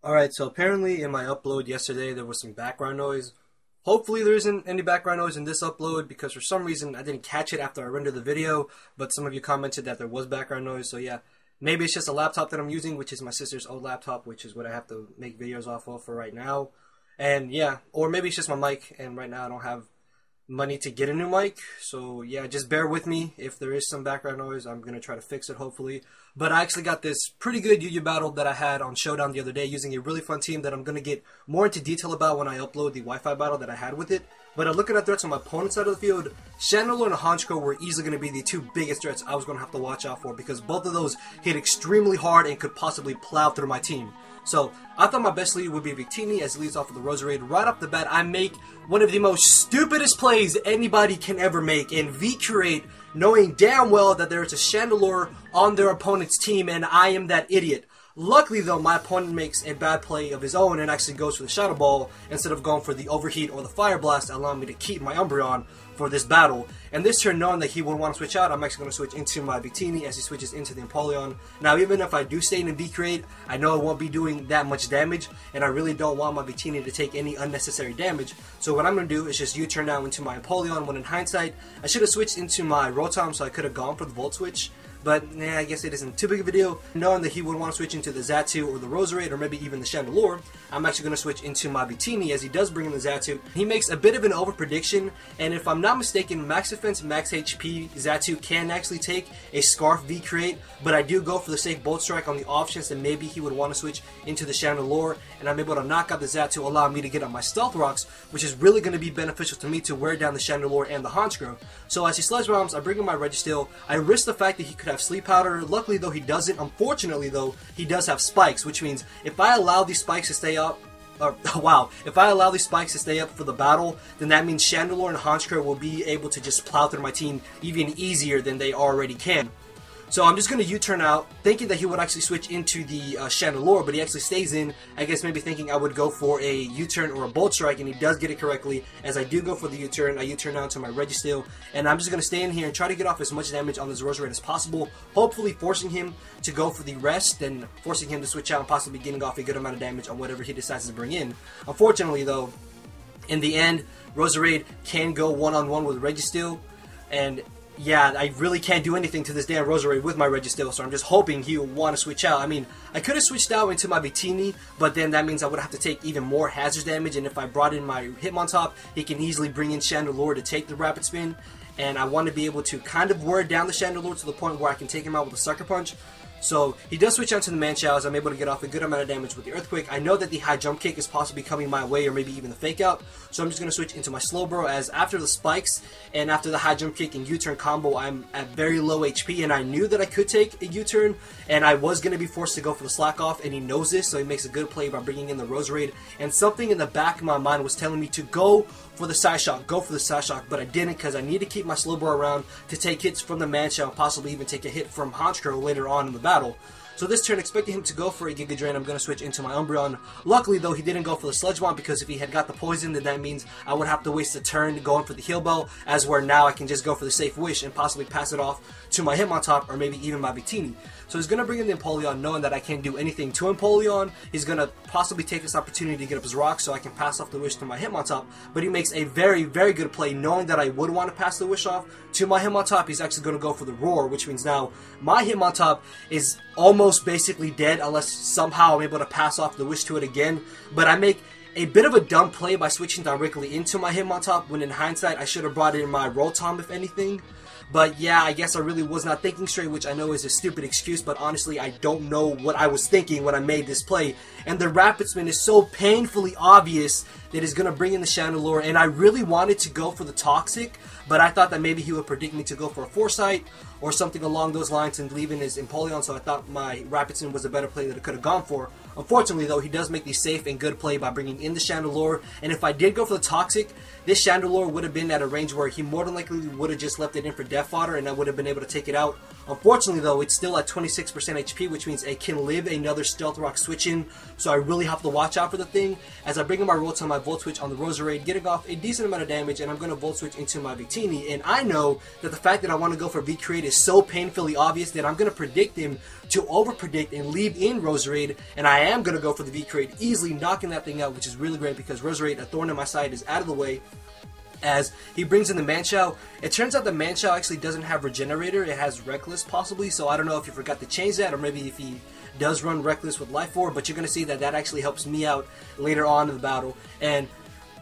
Alright, so apparently in my upload yesterday there was some background noise. Hopefully there isn't any background noise in this upload because for some reason I didn't catch it after I rendered the video, but some of you commented that there was background noise, so yeah. Maybe it's just a laptop that I'm using, which is my sister's old laptop, which is what I have to make videos off of for right now. And yeah, or maybe it's just my mic, and right now I don't have money to get a new mic, so yeah, just bear with me if there is some background noise. I'm gonna try to fix it hopefully. But I actually got this pretty good Yu-Gi-Oh battle that I had on Showdown the other day using a really fun team that I'm gonna get more into detail about when I upload the Wi-Fi battle that I had with it. But looking at threats on my opponent's side of the field, Chandelure and Honchkrow were easily going to be the two biggest threats I was going to have to watch out for because both of those hit extremely hard and could possibly plow through my team. So I thought my best lead would be Victini as he leads off with the Roserade. Right off the bat, I make one of the most stupidest plays anybody can ever make and V-Curate knowing damn well that there is a Chandelure on their opponent's team and I am that idiot. Luckily though, my opponent makes a bad play of his own and actually goes for the Shadow Ball instead of going for the Overheat or the Fire Blast, allowing me to keep my Umbreon for this battle. And this turn, knowing that he would want to switch out, I'm actually going to switch into my Victini as he switches into the Empoleon. Now even if I do stay in V-Create, I know it won't be doing that much damage, and I really don't want my Victini to take any unnecessary damage. So what I'm going to do is just U-turn now into my Empoleon, when in hindsight, I should have switched into my Rotom so I could have gone for the Volt Switch. But yeah, I guess it isn't too big of a deal. Knowing that he would want to switch into the Xatu or the Roserade or maybe even the Chandelure, I'm actually going to switch into my Victini as he does bring in the Xatu. He makes a bit of an over prediction, and if I'm not mistaken, max defense, max HP Xatu can actually take a Scarf V-Create, but I do go for the safe Bolt Strike on the off chance that maybe he would want to switch into the Chandelure, and I'm able to knock out the Xatu, allow me to get on my Stealth Rocks, which is really going to be beneficial to me to wear down the Chandelure and the Honchkrow. So as he Sludge Bombs, I bring in my Registeel. I risk the fact that he could have Sleep Powder. Luckily though he doesn't. Unfortunately though, he does have Spikes, which means if I allow these Spikes to stay up, if I allow these Spikes to stay up for the battle, then that means Chandelure and Honchkrow will be able to just plow through my team even easier than they already can. So I'm just going to U-turn out, thinking that he would actually switch into the Chandelure, but he actually stays in, I guess maybe thinking I would go for a U-turn or a Bolt Strike, and he does get it correctly. As I do go for the U-turn, I U-turn out to my Registeel, and I'm just going to stay in here and try to get off as much damage on this Roserade as possible, hopefully forcing him to go for the rest, and forcing him to switch out and possibly getting off a good amount of damage on whatever he decides to bring in. Unfortunately though, in the end, Roserade can go one-on-one with Registeel, and yeah, I really can't do anything to this damn Roserade with my Registeel, so I'm just hoping he will want to switch out. I mean, I could have switched out into my Victini, but then that means I would have to take even more hazard damage, and if I brought in my Hitmontop, he can easily bring in Chandelure to take the Rapid Spin, and I want to be able to kind of wear down the Chandelure to the point where I can take him out with a Sucker Punch. So he does switch out to the Manchow as I'm able to get off a good amount of damage with the Earthquake. I know that the high jump kick is possibly coming my way or maybe even the fake out. So I'm just going to switch into my Slowbro as after the spikes and after the high jump kick and U-turn combo, I'm at very low HP and I knew that I could take a U-turn and I was going to be forced to go for the slack off, and he knows this, so he makes a good play by bringing in the Roserade. And something in the back of my mind was telling me to go for the Side Shock, but I didn't because I need to keep my Slowbro around to take hits from the Manchow and possibly even take a hit from Honchkrow later on in the battle. So this turn, expecting him to go for a Giga Drain, I'm going to switch into my Umbreon. Luckily though, he didn't go for the Sludge Bomb because if he had got the Poison, then that means I would have to waste a turn going for the Heal Bell, as where now I can just go for the Safe Wish and possibly pass it off to my Hitmontop or maybe even my Victini. So he's going to bring in the Empoleon knowing that I can't do anything to Empoleon. He's going to possibly take this opportunity to get up his rock so I can pass off the Wish to my Hitmontop, but he makes a very, very good play knowing that I would want to pass the Wish off to my Hitmontop. He's actually going to go for the Roar, which means now my Hitmontop is almost basically dead unless somehow I'm able to pass off the Wish to it again. But I make a bit of a dumb play by switching directly into my Hitmontop when in hindsight I should have brought in my Rotom if anything. But yeah, I guess I really was not thinking straight, which I know is a stupid excuse, but honestly I don't know what I was thinking when I made this play. And the Rapid Spin is so painfully obvious that he's going to bring in the Chandelure, and I really wanted to go for the Toxic, but I thought that maybe he would predict me to go for a Foresight or something along those lines and leave in his Empoleon, so I thought my Rapid Spin was a better play that I could have gone for. Unfortunately though, he does make the safe and good play by bringing in the Chandelure, and if I did go for the Toxic, this Chandelure would have been at a range where he more than likely would have just left it in for Death Fodder and I would have been able to take it out Unfortunately though, it's still at 26% HP, which means it can live another Stealth Rock switch in, so I really have to watch out for the thing. As I bring in my Rotom, my Volt Switch on the Roserade, getting off a decent amount of damage, and I'm going to Volt Switch into my Victini, and I know that the fact that I want to go for V-Create is so painfully obvious that I'm going to predict him to over-predict and leave in Roserade, and I am going to go for the V-Create, easily knocking that thing out, which is really great because Roserade, a thorn in my side, is out of the way. As he brings in the Manchow, it turns out the Manchow actually doesn't have Regenerator, it has Reckless possibly, so I don't know if he forgot to change that, or maybe if he does run Reckless with Life Orb, but you're going to see that that actually helps me out later on in the battle. And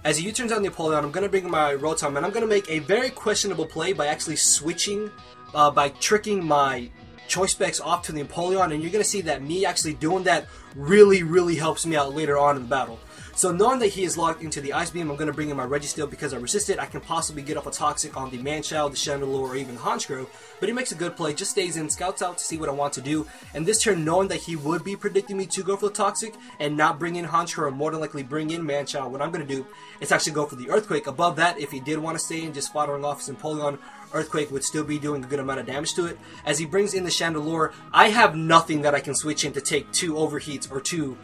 as he U-turns on the Apollyon, I'm going to bring in my Rotom, and I'm going to make a very questionable play by actually switching, by tricking my Choice Specs off to the Apollyon, and you're going to see that me actually doing that really helps me out later on in the battle. So knowing that he is locked into the Ice Beam, I'm going to bring in my Registeel because I resisted. I can possibly get off a Toxic on the Manchow, the Chandelure, or even Honchkrow, but he makes a good play, just stays in, scouts out to see what I want to do, and this turn, knowing that he would be predicting me to go for the Toxic and not bring in Honchkrow, or more than likely bring in Manchow, what I'm going to do is actually go for the Earthquake. Above that, if he did want to stay in, just following off his Empoleon, Earthquake would still be doing a good amount of damage to it. As he brings in the Chandelure, I have nothing that I can switch in to take 2 Overheats or 2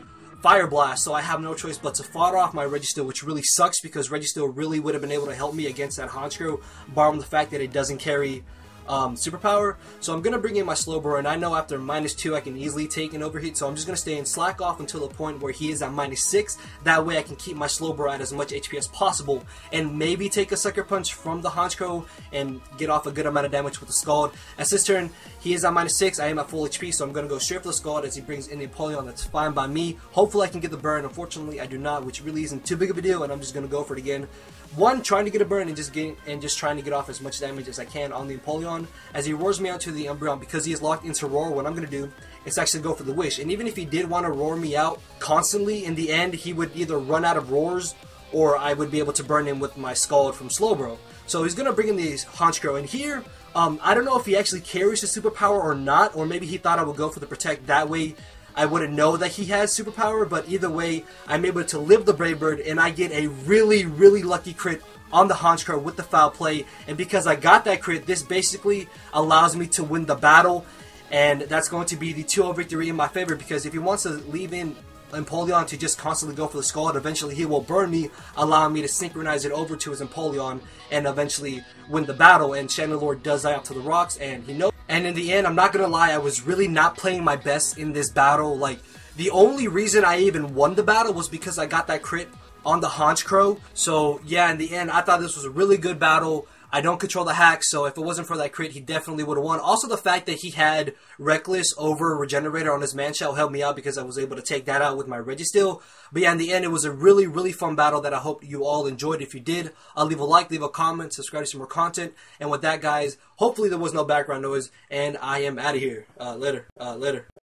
Fire Blast, so I have no choice but to fodder off my Registeel, which really sucks because Registeel really would have been able to help me against that Honchkrow, barring the fact that it doesn't carry Superpower. So I'm going to bring in my Slowbro, and I know after -2 I can easily take an Overheat, so I'm just going to stay in slack off until the point where he is at -6. That way I can keep my Slowbro at as much HP as possible, and maybe take a Sucker Punch from the Honchkrow and get off a good amount of damage with the Scald. As this turn, he is at -6, I am at full HP, so I'm going to go straight for the Scald as he brings in the Apollyon. That's fine by me. Hopefully I can get the burn. Unfortunately I do not, which really isn't too big of a deal, and I'm just going to go for it again. One, trying to get a burn and just trying to get off as much damage as I can on the Apollyon. As he roars me out to the Umbreon, because he is locked into Roar, what I'm going to do is actually go for the Wish. And even if he did want to roar me out constantly, in the end he would either run out of roars or I would be able to burn him with my Scald from Slowbro. So he's going to bring in the Honchkrow, and here I don't know if he actually carries the Superpower or not, or maybe he thought I would go for the Protect, that way I wouldn't know that he has Superpower, but either way, I'm able to live the Brave Bird, and I get a really lucky crit on the Honchkrow with the Foul Play, and because I got that crit, this basically allows me to win the battle, and that's going to be the 2-0 victory in my favor, because if he wants to leave in Empoleon to just constantly go for the Scald, eventually he will burn me, allowing me to synchronize it over to his Empoleon and eventually win the battle. And Chandelure does die out to the rocks, and he knows. And in the end, I'm not gonna lie, I was really not playing my best in this battle. Like, the only reason I even won the battle was because I got that crit on the Honchkrow. So yeah, in the end, I thought this was a really good battle. I don't control the hacks, so if it wasn't for that crit, he definitely would have won. Also, the fact that he had Reckless over Regenerator on his Manchow helped me out because I was able to take that out with my Registeel. But yeah, in the end, it was a really fun battle that I hope you all enjoyed. If you did, I'll leave a like, leave a comment, subscribe to some more content. And with that, guys, hopefully there was no background noise, and I am out of here. Later.